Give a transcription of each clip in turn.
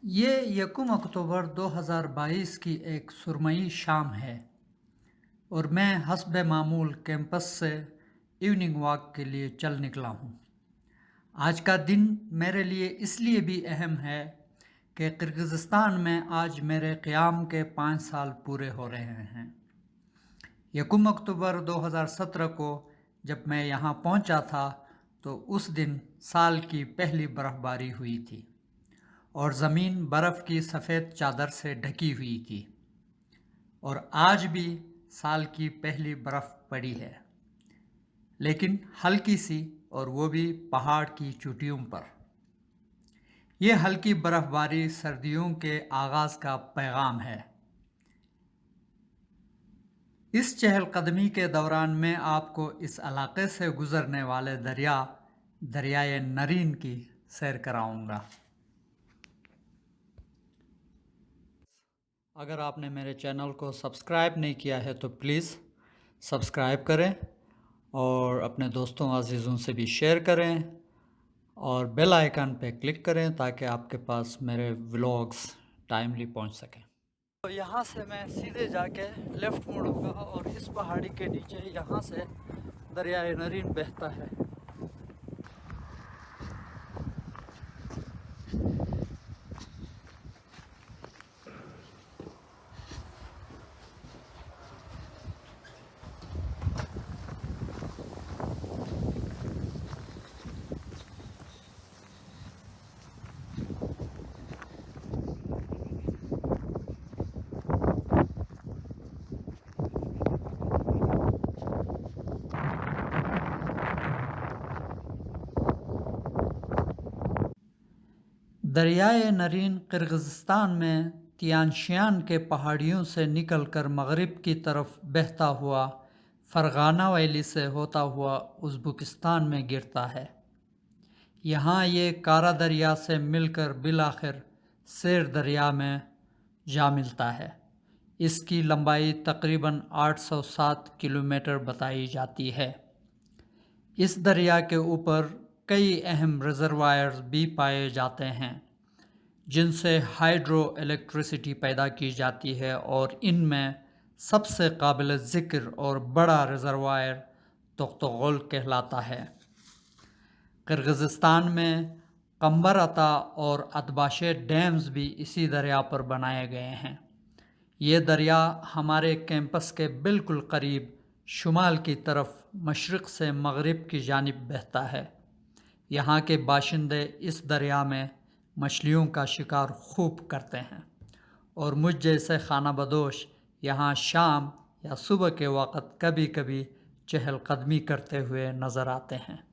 ये यकम अक्टूबर 2022 की एक सुरमई शाम है और मैं हस्ब मामूल कैंपस से इवनिंग वॉक के लिए चल निकला हूँ। आज का दिन मेरे लिए इसलिए भी अहम है कि किर्गिज़स्तान में आज मेरे क़याम के 5 साल पूरे हो रहे हैं। यकम अक्टूबर 2017 को जब मैं यहाँ पहुँचा था तो उस दिन साल की पहली बर्फ़बारी हुई थी और ज़मीन बर्फ़ की सफ़ेद चादर से ढकी हुई थी और आज भी साल की पहली बर्फ़ पड़ी है, लेकिन हल्की सी, और वो भी पहाड़ की चोटियों पर। ये हल्की बर्फ़बारी सर्दियों के आगाज़ का पैगाम है। इस चहलकदमी के दौरान मैं आपको इस इलाके से गुज़रने वाले दरियाए नरीन की सैर कराऊंगा। अगर आपने मेरे चैनल को सब्सक्राइब नहीं किया है तो प्लीज़ सब्सक्राइब करें और अपने दोस्तों अजीज़ों से भी शेयर करें और बेल आइकन पे क्लिक करें ताकि आपके पास मेरे व्लॉग्स टाइमली पहुंच सकें। तो यहाँ से मैं सीधे जाके लेफ़्ट मुड़ूंगा और इस पहाड़ी के नीचे यहाँ से दरियाए नरीन बहता है। दरियाए नरीन किर्गिज़स्तान में तियानशियान के पहाड़ियों से निकलकर मगरिब की तरफ बहता हुआ फ़रगाना वैली से होता हुआ उज़्बेकिस्तान में गिरता है। यहाँ ये कारा दरिया से मिलकर बिलाखिर सेर दरिया में जा मिलता है। इसकी लंबाई तकरीबन 807 किलोमीटर बताई जाती है। इस दरिया के ऊपर कई अहम रिजर्वायर्स भी पाए जाते हैं जिनसे हाइड्रो इलेक्ट्रिसिटी पैदा की जाती है और इनमें सबसे काबिल ज़िक्र और बड़ा रिजर्वायर तख्तगोल कहलाता है। किर्गिज़स्तान में कंबर अता और अतबाशे डैम्स भी इसी दरिया पर बनाए गए हैं। ये दरिया हमारे कैंपस के बिल्कुल करीब शुमाल की तरफ मशरिक़ से मगरिब की जानिब बहता है। यहाँ के बाशिंदे इस दरिया में मछलियों का शिकार खूब करते हैं और मुझ जैसे खाना बदोश यहाँ शाम या सुबह के वक़्त कभी कभी चहलकदमी करते हुए नज़र आते हैं।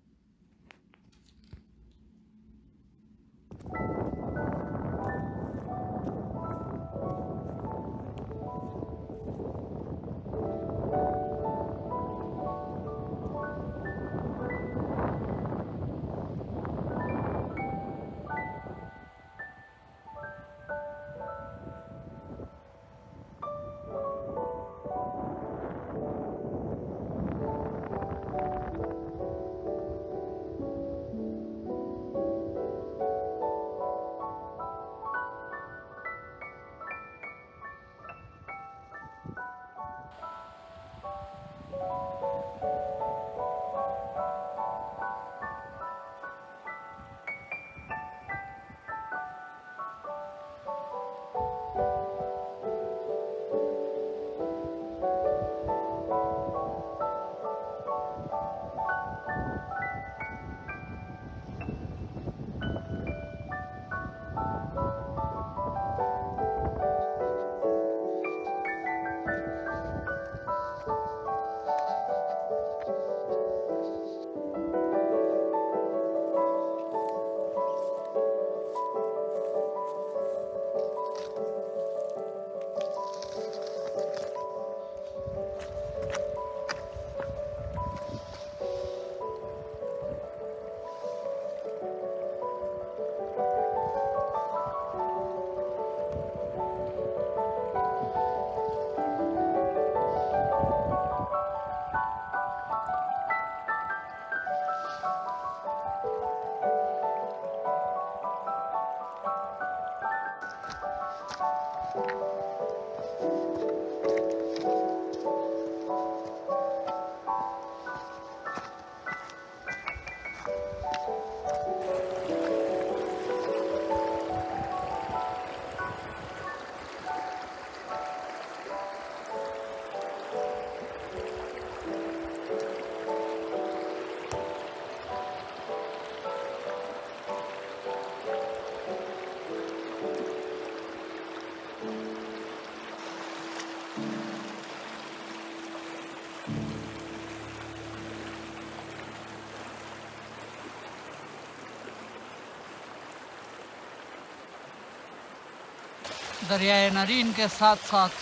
दरियाए नारीन के साथ साथ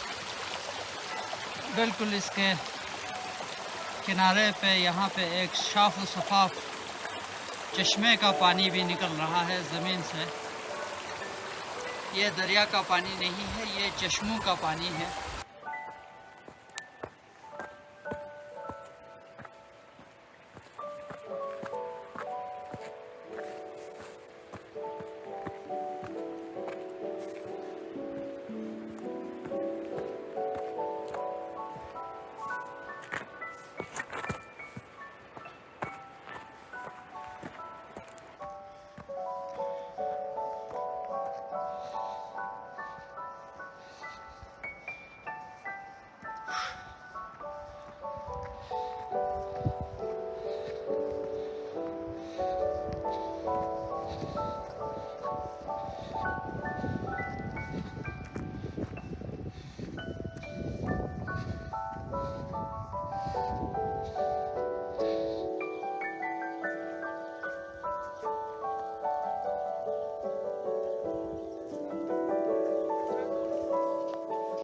बिल्कुल इसके किनारे पे यहाँ पे एक साफ व शफाफ चश्मे का पानी भी निकल रहा है ज़मीन से। ये दरिया का पानी नहीं है, ये चश्मों का पानी है।